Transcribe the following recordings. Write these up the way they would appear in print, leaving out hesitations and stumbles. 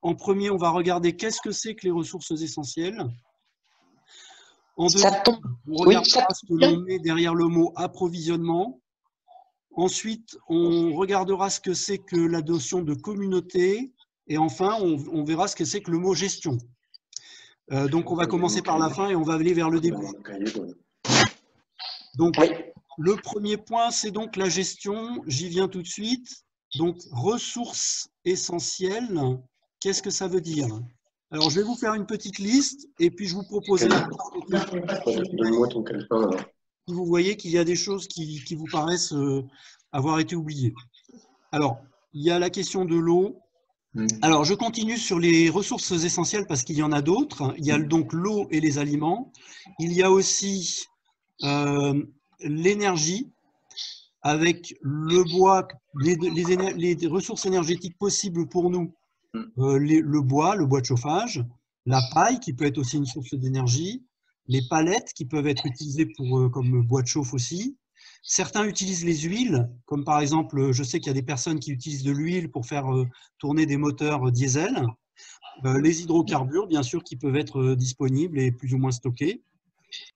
en premier, on va regarder qu'est-ce que c'est que les ressources essentielles. En Ça deuxième, tombe. on Oui, regardera ça ce que l'on met derrière le mot approvisionnement. Ensuite, on regardera ce que c'est que la notion de communauté. Et enfin, on verra ce que c'est que le mot gestion. Donc, on va commencer par la fin et on va aller vers le début. Donc, oui. le premier point, c'est donc la gestion. J'y viens tout de suite. Donc, ressources essentielles, qu'est-ce que ça veut dire? Alors, je vais vous faire une petite liste et puis je vous proposerai Donne-moi ton calepin. si vous voyez qu'il y a des choses qui vous paraissent avoir été oubliées. Alors, il y a la question de l'eau. Alors, je continue sur les ressources essentielles parce qu'il y en a d'autres. Il y a donc l'eau et les aliments. Il y a aussi l'énergie avec le bois, les ressources énergétiques possibles pour nous. Le bois de chauffage, la paille qui peut être aussi une source d'énergie, les palettes qui peuvent être utilisées comme bois de chauffe aussi. Certains utilisent les huiles, comme par exemple, je sais qu'il y a des personnes qui utilisent de l'huile pour faire tourner des moteurs diesel. Les hydrocarbures, bien sûr, qui peuvent être disponibles et plus ou moins stockés.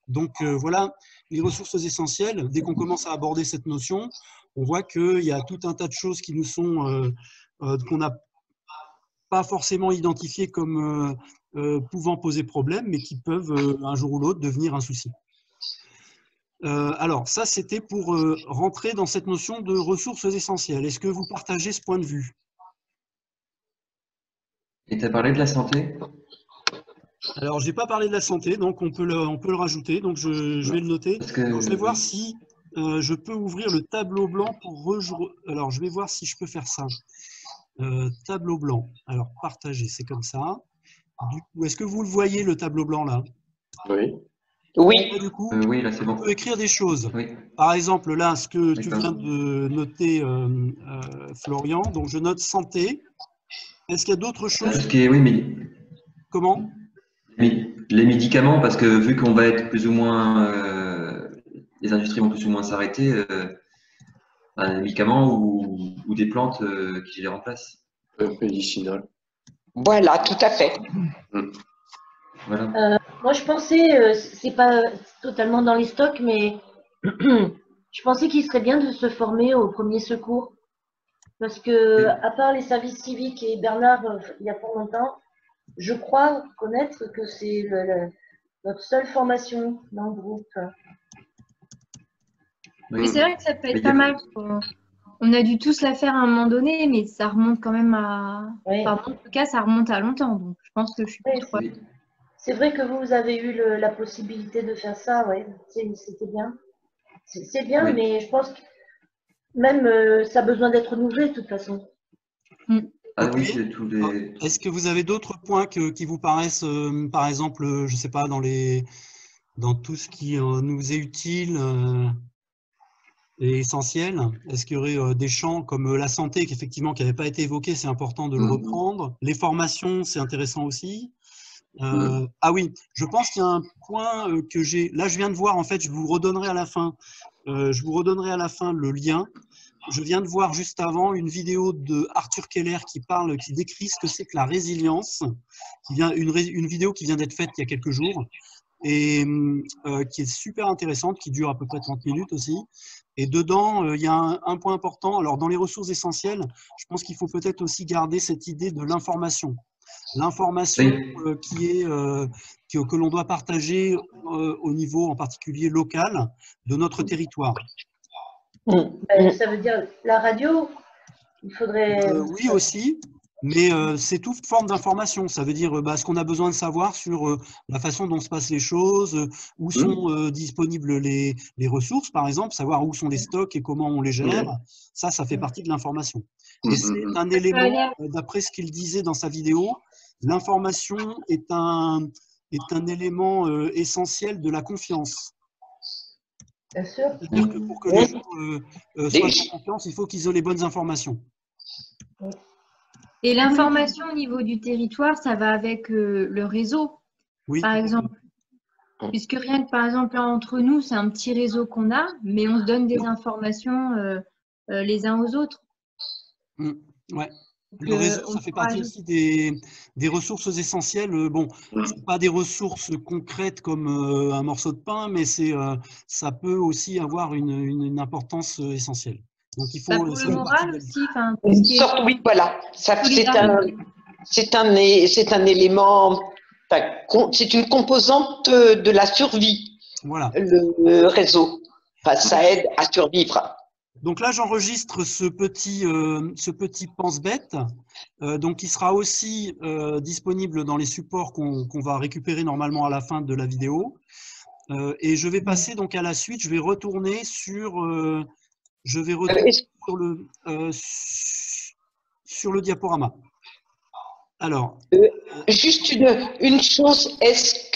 Donc voilà, les ressources essentielles, dès qu'on commence à aborder cette notion, on voit qu'il y a tout un tas de choses qui nous sont, qu'on n'a pas forcément identifiées comme pouvant poser problème, mais qui peuvent un jour ou l'autre devenir un souci. Alors, ça, c'était pour rentrer dans cette notion de ressources essentielles. Est-ce que vous partagez ce point de vue? Et tu as parlé de la santé? Alors, je n'ai pas parlé de la santé, donc on peut le rajouter. Donc, je vais le noter. Alors, je vais voir si je peux ouvrir le tableau blanc pour rejoindre. Alors, je vais voir si je peux faire ça. Tableau blanc. Alors, partager, c'est comme ça. Du coup, est-ce que vous le voyez, le tableau blanc, là? Oui. Oui. Et du coup, oui, là, c'est bon. on peut écrire des choses. Oui. Par exemple, là, ce que tu viens de noter, Florian, donc je note santé. Est-ce qu'il y a d'autres choses? Oui, mais Comment? les médicaments, parce que vu qu'on va être plus ou moins, les industries vont plus ou moins s'arrêter, des médicaments ou des plantes qui les remplacent. Médicinal. Voilà, tout à fait. Voilà. Moi, je pensais, c'est pas totalement dans les stocks, mais je pensais qu'il serait bien de se former au premier secours. Parce que, à part les services civiques et Bernard, il n'y a pas longtemps, je crois connaître que c'est notre seule formation dans le groupe. Mais c'est vrai que ça peut être pas mal. On a dû tous la faire à un moment donné, mais ça remonte quand même à… Oui. Enfin, en tout cas, ça remonte à longtemps. Donc, je pense que je suis plus trop… C'est vrai que vous avez eu la possibilité de faire ça, oui. C'était bien. C'est bien, oui. Mais je pense que même ça a besoin d'être renouvelé de toute façon. Ah oui, c'est tous les… Est-ce que vous avez d'autres points qui vous paraissent, par exemple, je ne sais pas, dans tout ce qui nous est utile et essentiel? Est-ce qu'il y aurait des champs comme la santé, qui n'avait pas été évoqué, c'est important de le reprendre. Les formations, c'est intéressant aussi. Ah oui, je pense qu'il y a un point que j'ai… Là, je viens de voir, en fait, je vous redonnerai à la fin. Je vous redonnerai à la fin le lien. Je viens de voir juste avant une vidéo de Arthur Keller qui décrit ce que c'est que la résilience, une vidéo qui vient d'être faite il y a quelques jours et qui est super intéressante, qui dure à peu près 30 minutes aussi. Et dedans, il y a un point important. Alors, dans les ressources essentielles, je pense qu'il faut peut-être aussi garder cette idée de l'information. L'information que l'on doit partager au niveau en particulier local de notre territoire. Ça veut dire la radio, il faudrait… oui aussi, mais c'est toute forme d'information. Ça veut dire ce qu'on a besoin de savoir sur la façon dont se passent les choses, où sont disponibles les ressources, par exemple, savoir où sont les stocks et comment on les gère. Ça fait partie de l'information. Et c'est un élément, d'après ce qu'il disait dans sa vidéo, l'information est un élément essentiel de la confiance. Bien sûr. C'est-à-dire que pour que les gens soient en confiance, il faut qu'ils aient les bonnes informations. Et l'information au niveau du territoire, ça va avec le réseau, par exemple. Puisque rien que, par exemple, là, entre nous, c'est un petit réseau qu'on a, mais on se donne des informations les uns aux autres. Ouais. Le réseau, ça fait partie aussi des ressources essentielles. Bon, c'est pas des ressources concrètes comme un morceau de pain, mais ça peut aussi avoir une importance essentielle. Donc il faut. Pour le moral aussi. Une sorte, oui, voilà. C'est un élément. C'est une composante de la survie. Voilà. Le réseau. Enfin, ça aide à survivre. Donc là, j'enregistre ce petit pense-bête. Donc, il sera aussi disponible dans les supports qu'on va récupérer normalement à la fin de la vidéo. Et je vais passer donc à la suite. Je vais retourner sur le diaporama. Alors, juste une chose. Est-ce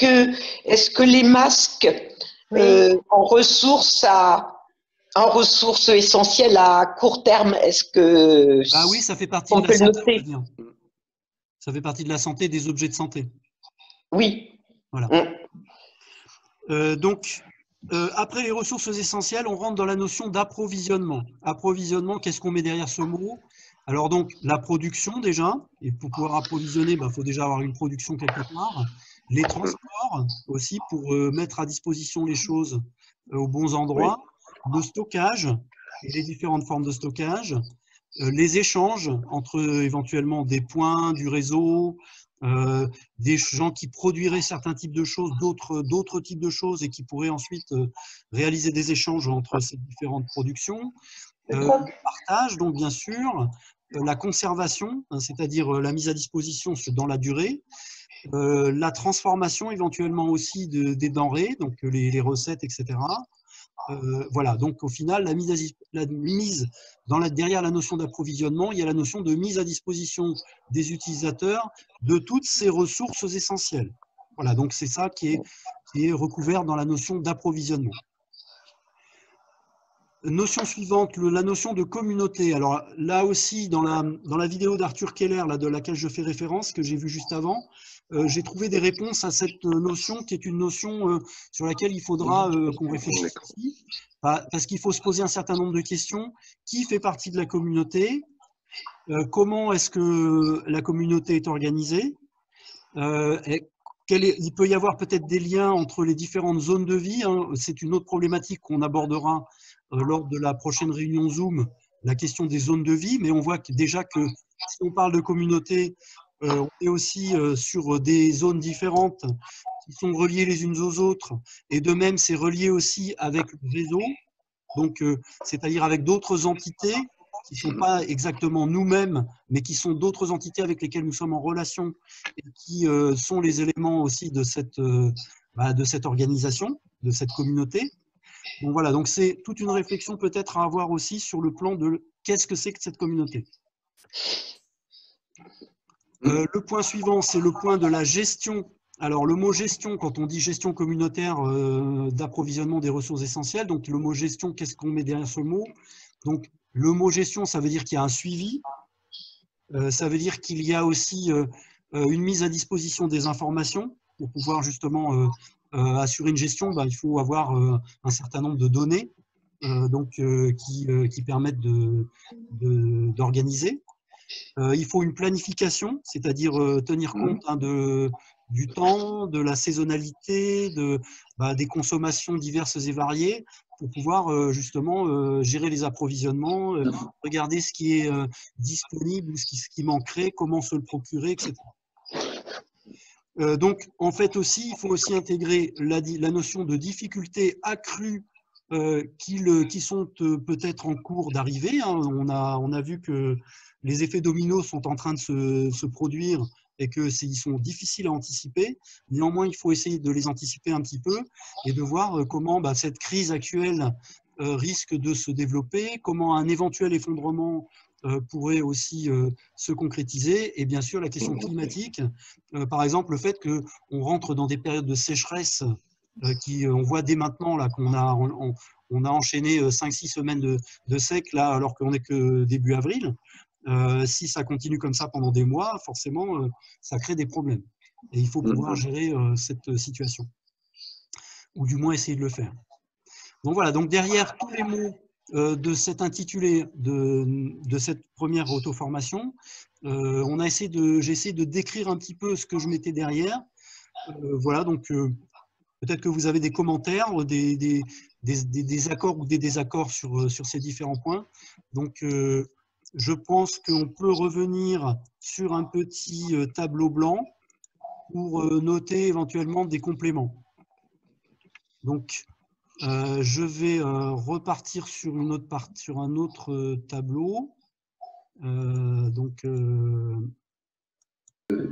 que les masques en ressources essentielles à court terme, est-ce que oui, ça fait partie de la santé. Ça fait partie de la santé, des objets de santé. Oui. Voilà. Donc, après les ressources essentielles, on rentre dans la notion d'approvisionnement. Approvisionnement, qu'est-ce qu'on met derrière ce mot? Alors donc, la production déjà, et pour pouvoir approvisionner, il faut déjà avoir une production quelque part. Les transports aussi, pour mettre à disposition les choses aux bons endroits. Le stockage et les différentes formes de stockage. Les échanges entre éventuellement des points du réseau, des gens qui produiraient certains types de choses, d'autres types de choses et qui pourraient ensuite réaliser des échanges entre ces différentes productions. Le partage, donc bien sûr, la conservation, c'est-à-dire la mise à disposition dans la durée, la transformation éventuellement aussi des denrées, donc les recettes, etc. Voilà, donc au final, derrière la notion d'approvisionnement, il y a la notion de mise à disposition des utilisateurs de toutes ces ressources essentielles. Voilà, donc c'est ça qui est recouvert dans la notion d'approvisionnement. Notion suivante, la notion de communauté. Alors là aussi, dans la vidéo d'Arthur Keller, de laquelle je fais référence, que j'ai vue juste avant, j'ai trouvé des réponses à cette notion qui est une notion sur laquelle il faudra qu'on réfléchisse aussi, parce qu'il faut se poser un certain nombre de questions. Qui fait partie de la communauté? Comment est-ce que la communauté est organisée? Il peut y avoir peut-être des liens entre les différentes zones de vie. C'est une autre problématique qu'on abordera lors de la prochaine réunion Zoom, la question des zones de vie. Mais on voit déjà que si on parle de communauté, on est aussi sur des zones différentes qui sont reliées les unes aux autres. Et de même, c'est relié aussi avec le réseau, donc c'est-à-dire avec d'autres entités qui ne sont pas exactement nous-mêmes, mais qui sont d'autres entités avec lesquelles nous sommes en relation et qui sont les éléments aussi de cette organisation, de cette communauté. Donc voilà, donc c'est toute une réflexion peut-être à avoir aussi sur le plan de qu'est-ce que c'est que cette communauté. Le point suivant, c'est le point de la gestion. Alors le mot gestion, quand on dit gestion communautaire d'approvisionnement des ressources essentielles, donc le mot gestion, qu'est-ce qu'on met derrière ce mot? Donc le mot gestion, ça veut dire qu'il y a un suivi, ça veut dire qu'il y a aussi une mise à disposition des informations pour pouvoir justement assurer une gestion. Il faut avoir un certain nombre de données qui permettent d'organiser. Il faut une planification, c'est-à-dire tenir compte du temps, de la saisonnalité, des consommations diverses et variées pour pouvoir justement gérer les approvisionnements, regarder ce qui est disponible ou ce qui manquerait, comment se le procurer, etc. Donc, en fait aussi, il faut aussi intégrer la notion de difficultés accrues qui sont peut-être en cours d'arrivée. On a vu que les effets dominos sont en train de se produire et qu'ils sont difficiles à anticiper. Néanmoins, il faut essayer de les anticiper un petit peu et de voir comment cette crise actuelle risque de se développer, comment un éventuel effondrement pourrait aussi se concrétiser, et bien sûr la question climatique, par exemple le fait qu'on rentre dans des périodes de sécheresse on voit dès maintenant là qu'on a enchaîné 5-6 semaines de sec là alors qu'on n'est que début avril. Si ça continue comme ça pendant des mois, forcément ça crée des problèmes et il faut pouvoir gérer cette situation ou du moins essayer de le faire. Donc voilà, donc derrière tous les mots de cet intitulé de cette première auto-formation, j'ai essayé de décrire un petit peu ce que je mettais derrière. Voilà, donc peut-être que vous avez des commentaires, des accords ou des désaccords sur ces différents points. Donc, je pense qu'on peut revenir sur un petit tableau blanc pour noter éventuellement des compléments. Donc, je vais repartir sur un autre tableau.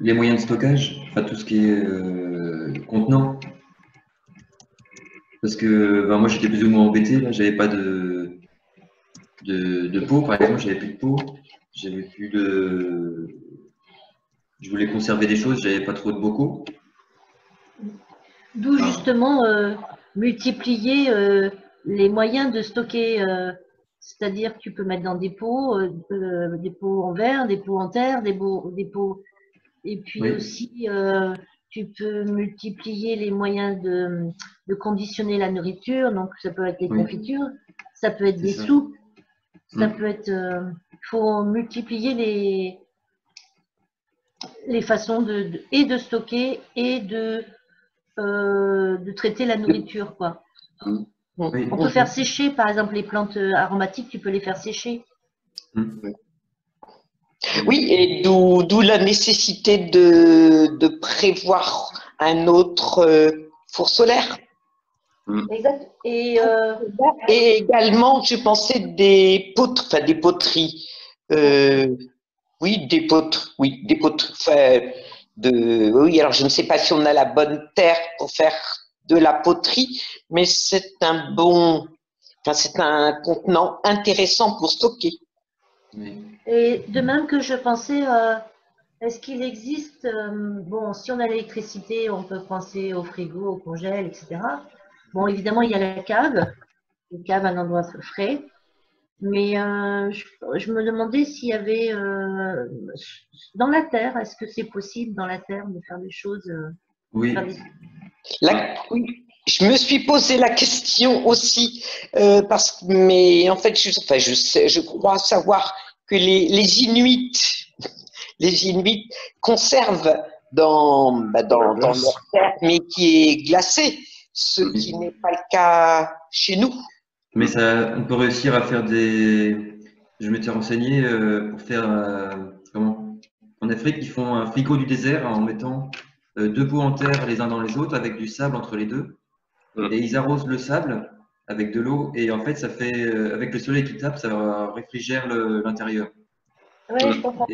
Les moyens de stockage, enfin, tout ce qui est contenant. Parce que moi, j'étais plus ou moins embêté. Là, j'avais pas de pot, par exemple, j'avais plus de pot. J'avais plus de. Je voulais conserver des choses, j'avais pas trop de bocaux. D'où justement multiplier les moyens de stocker. C'est-à-dire que tu peux mettre dans des pots en verre, des pots en terre, des pots. Et puis aussi, tu peux multiplier les moyens de conditionner la nourriture. Donc, ça peut être les confitures, ça peut être des soupes, ça peut être. Il faut multiplier les façons de stocker et de traiter la nourriture, quoi. On peut faire sécher, par exemple, les plantes aromatiques, tu peux les faire sécher. Oui, et d'où la nécessité de prévoir un autre four solaire. Exact. Et également, je pensais des poutres, enfin des poteries. Oui, des poutres. Enfin, oui, alors je ne sais pas si on a la bonne terre pour faire de la poterie, mais c'est un contenant intéressant pour stocker. Et de même que je pensais, est-ce qu'il existe, bon, si on a l'électricité, on peut penser au frigo, au congèle, etc. Bon, évidemment, il y a la cave, un endroit frais, mais je me demandais s'il y avait dans la terre, est-ce que c'est possible dans la terre de faire des choses Oui. Oui. Je me suis posé la question aussi, mais en fait, je crois savoir que les Inuits conservent dans leur terre, mais qui est glacée, ce qui n'est pas le cas chez nous. Mais on peut réussir à faire des. Je m'étais renseigné pour faire en Afrique, ils font un fricot du désert en mettant 2 pots en terre les uns dans les autres avec du sable entre les deux. Et ils arrosent le sable avec de l'eau et en fait ça fait avec le soleil qui tape ça réfrigère l'intérieur. Oui, je comprends.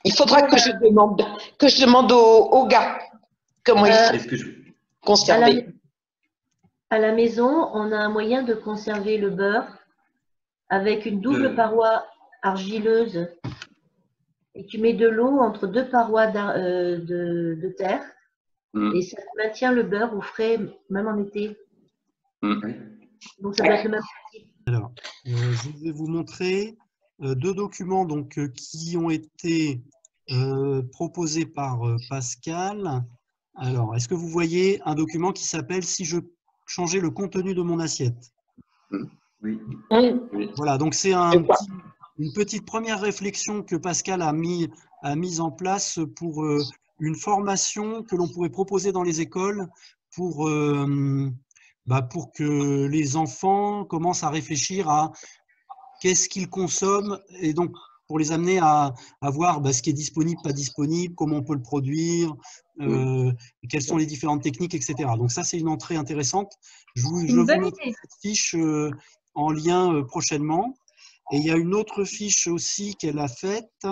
Il faudra que je demande aux gars comment ils conserver. À la maison, on a un moyen de conserver le beurre avec une double paroi argileuse et tu mets de l'eau entre 2 parois de terre. Et ça maintient le beurre au frais, même en été. Donc, ça doit être le même principe. Alors, je vais vous montrer 2 documents donc, qui ont été proposés par Pascal. Alors, est-ce que vous voyez un document qui s'appelle « Si je changeais le contenu de mon assiette ». Oui. Voilà, donc c'est une petite première réflexion que Pascal a mise en place pour une formation que l'on pourrait proposer dans les écoles pour que les enfants commencent à réfléchir à qu'est-ce qu'ils consomment et donc pour les amener à voir ce qui est disponible, pas disponible, comment on peut le produire, quelles sont les différentes techniques, etc. Donc ça, c'est une entrée intéressante. Je vous mettrai cette fiche en lien prochainement. Et il y a une autre fiche aussi qu'elle a faite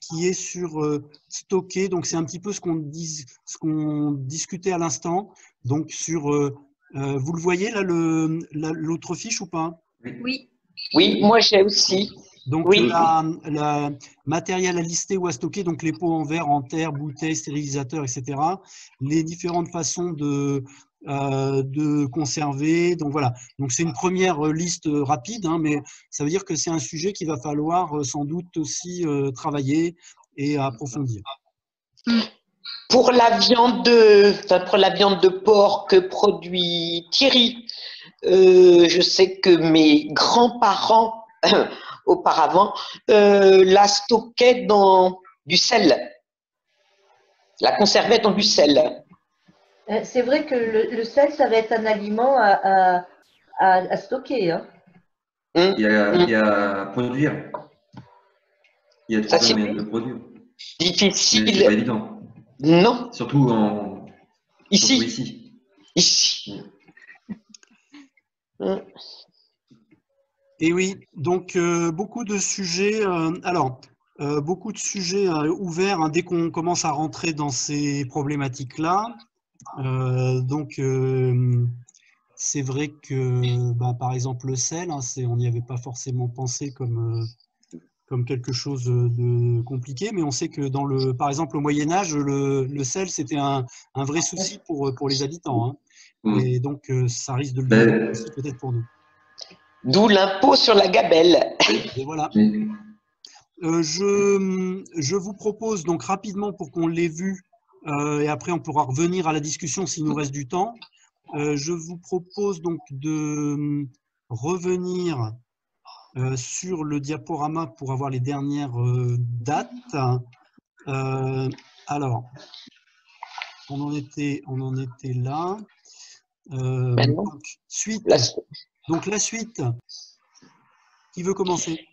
qui est sur stocker. Donc, c'est un petit peu ce qu'on discutait à l'instant. Donc, sur, vous le voyez là, l'autre fiche ou pas? Oui. Oui, moi j'ai aussi. Donc, la matériel à lister ou à stocker, donc les pots en verre, en terre, bouteilles, stérilisateurs, etc. Les différentes façons de conserver. Donc voilà, donc c'est une première liste rapide, hein, mais ça veut dire que c'est un sujet qu'il va falloir sans doute aussi travailler et approfondir. pour la viande de porc que produit Thierry, je sais que mes grands-parents, auparavant, la stockaient dans du sel. La conservaient dans du sel. C'est vrai que le sel, ça va être un aliment à stocker. Hein. Il y a à produire. Il y a trois moyens de le produire. Difficile. C'est pas évident. Non. Surtout ici. Surtout ici. Ici. Et oui, donc beaucoup de sujets. Beaucoup de sujets ouverts hein, dès qu'on commence à rentrer dans ces problématiques-là. C'est vrai que, par exemple, le sel, hein, on n'y avait pas forcément pensé comme quelque chose de compliqué, mais on sait que par exemple, au Moyen-Âge, le sel, c'était un vrai souci pour les habitants. Hein. Et donc, ça risque de le devenir aussi peut-être pour nous. D'où l'impôt sur la gabelle. Et voilà. Je vous propose donc rapidement, pour qu'on l'ait vu, et après on pourra revenir à la discussion s'il nous reste du temps, je vous propose donc de revenir sur le diaporama pour avoir les dernières dates. Alors, on en était là. Donc la suite, qui veut commencer?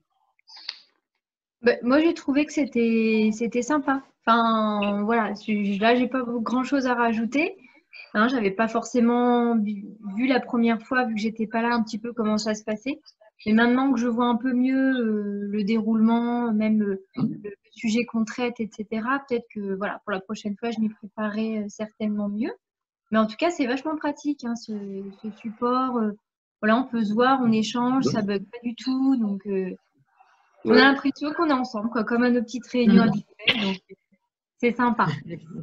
Moi, j'ai trouvé que c'était sympa. Enfin, voilà, là, j'ai pas grand-chose à rajouter. Hein, j'avais pas forcément vu la première fois, vu que j'étais pas là un petit peu comment ça se passait. Mais maintenant que je vois un peu mieux le déroulement, même le sujet qu'on traite, etc., peut-être que voilà, pour la prochaine fois, je m'y préparerai certainement mieux. Mais en tout cas, c'est vachement pratique, hein, ce support. Voilà, on peut se voir, on échange, ça bug pas du tout. Donc, on a l'impression qu'on est ensemble, quoi, comme à nos petites réunions habituelles. Donc, c'est sympa.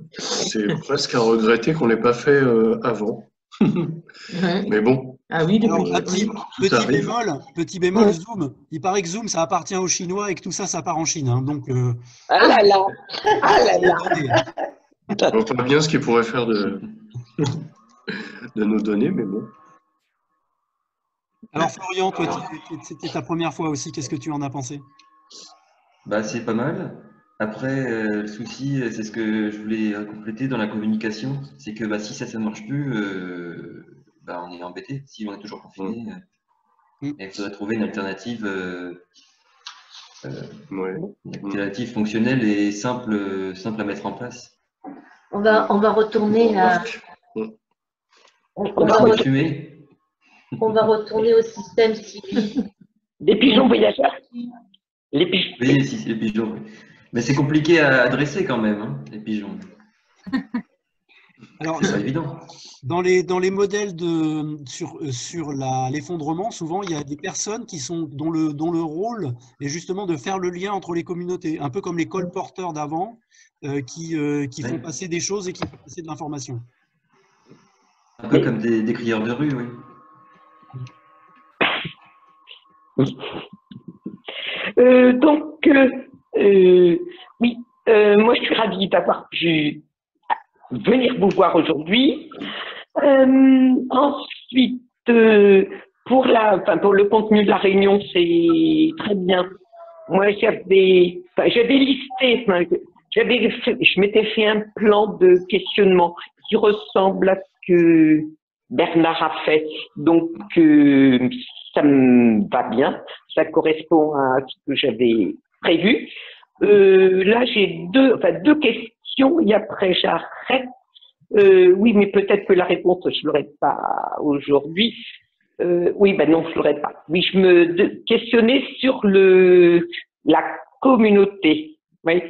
C'est presque à regretter qu'on ne l'ait pas fait avant. Mais bon. Ah oui, petit bémol, Zoom. Il paraît que Zoom, ça appartient aux Chinois et que tout ça, ça part en Chine. Hein, donc, ah là là. Ah là là. On voit pas bien ce qu'il pourrait faire de nos données, mais bon. Alors Florian, toi, c'était ta première fois aussi. Qu'est-ce que tu en as pensé? C'est pas mal. Après, le souci, c'est ce que je voulais compléter dans la communication, c'est que si ça ne marche plus, on est embêté. Si on est toujours confiné, il faudrait trouver une alternative, fonctionnelle et simple à mettre en place. On va retourner à. On va retourner au système civil. Des pigeons voyageurs. Les pigeons. Oui, les pigeons. Oui. Mais c'est compliqué à adresser quand même, hein, les pigeons. Alors, c'est pas évident. Dans les modèles sur l'effondrement, souvent il y a des personnes dont le rôle est justement de faire le lien entre les communautés, un peu comme les colporteurs d'avant qui font passer des choses et qui font passer de l'information. Un peu comme des crieurs de rue, oui. Moi je suis ravie d'avoir pu venir vous voir aujourd'hui. Ensuite, pour le contenu de la réunion, c'est très bien. Moi j'avais listé, je m'étais fait un plan de questionnement qui ressemble à ce que Bernard a fait. Donc ça me va bien, ça correspond à ce que j'avais prévu. Là, j'ai deux questions et après j'arrête. Oui, mais peut-être que la réponse, je l'aurai pas aujourd'hui. Non, je l'aurai pas. Oui, je me questionnais sur la communauté. Oui,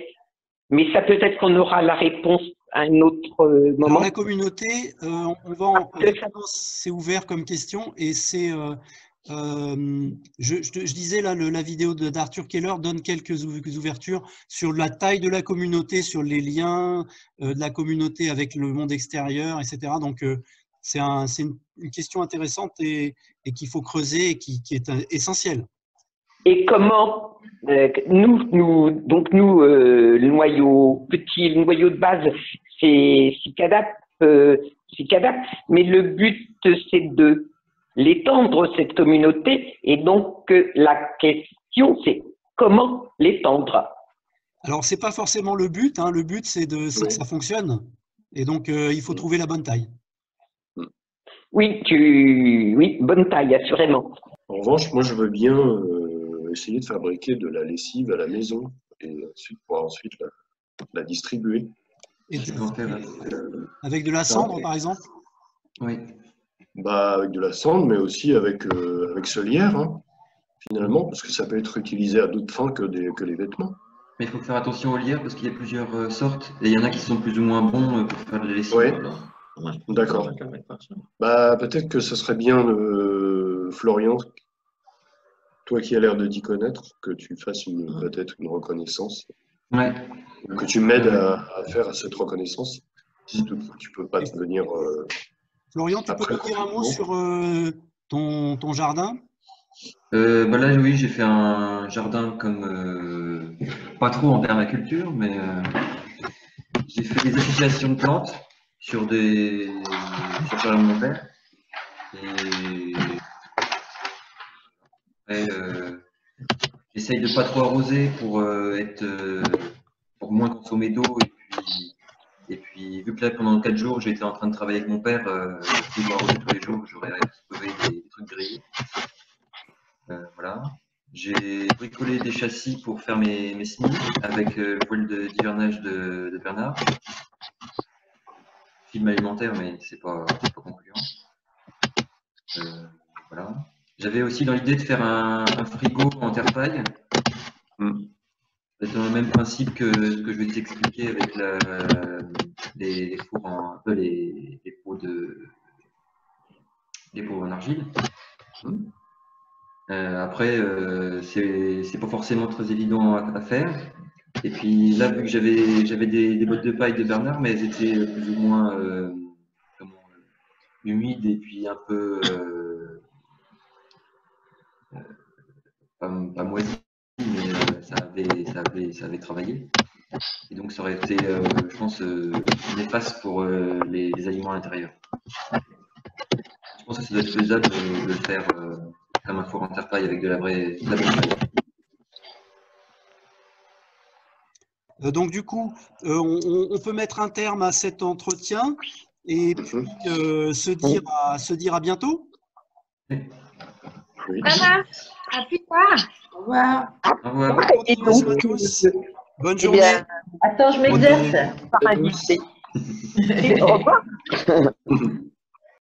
mais ça peut-être qu'on aura la réponse à un autre moment. Alors, la communauté, c'est ouvert comme question et c'est. Je disais là, la vidéo d'Arthur Keller donne quelques ouvertures sur la taille de la communauté, sur les liens de la communauté avec le monde extérieur, etc. Donc, c'est une question intéressante et qu'il faut creuser et qui est essentielle. Et comment le noyau petit, le noyau de base, c'est CICADAP, mais le but, c'est de l'étendre, cette communauté. Et donc, la question, c'est comment l'étendre? Alors, c'est pas forcément le but, hein. Le but, c'est que ça fonctionne. Et donc, il faut trouver la bonne taille. Oui, bonne taille, assurément. En revanche, moi, je veux bien essayer de fabriquer de la lessive à la maison et pouvoir la distribuer. Et Tu peux en faire, avec de la cendre, par exemple? oui. Bah, avec de la cendre, mais aussi avec ce lierre, hein, finalement, parce que ça peut être utilisé à d'autres fins que les vêtements. Mais il faut faire attention aux lierres parce qu'il y a plusieurs sortes. Et il y en a qui sont plus ou moins bons pour faire de la lessive. Oui, d'accord. Bah, peut-être que ce serait bien, Florian, toi qui as l'air de t'y connaître, que tu fasses peut-être une reconnaissance. Ouais. Que tu m'aides à faire cette reconnaissance. Si tu peux pas venir. Florian, tu peux nous dire un mot sur ton jardin? Bah là, oui, j'ai fait un jardin comme pas trop en permaculture, mais j'ai fait des associations de plantes sur le jardin de mon père. Et après, j'essaye de pas trop arroser pour pour moins consommer d'eau. Et puis, vu que là, pendant 4 jours, j'étais en train de travailler avec mon père, si je arrosais tous les jours, j'aurais trouvé des trucs grillés. Voilà. J'ai bricolé des châssis pour faire mes semis avec le poêle d'hivernage de Bernard. Film alimentaire, mais c'est pas concluant. Voilà. J'avais aussi dans l'idée de faire un frigo en terre-paille. C'est dans le même principe que ce que je vais t'expliquer avec les fours les pots en argile. Après, c'est pas forcément très évident à faire. Et puis là, vu que j'avais des bottes de paille de Bernard, mais elles étaient plus ou moins humides et puis un peu pas moisies, mais ça avait travaillé. Et donc ça aurait été, je pense, néfaste pour les aliments à l'intérieur. Je pense que ça doit être faisable de le faire comme un four en terre-paille avec de la bonne paille. Donc du coup, on peut mettre un terme à cet entretien et puis se dire à bientôt. Oui. Ça marche. À plus tard. Au revoir. Au revoir. Bonne continuation à tous. Bonne Eh journée. bien, Attends, je m'exerce. par invité. Au revoir.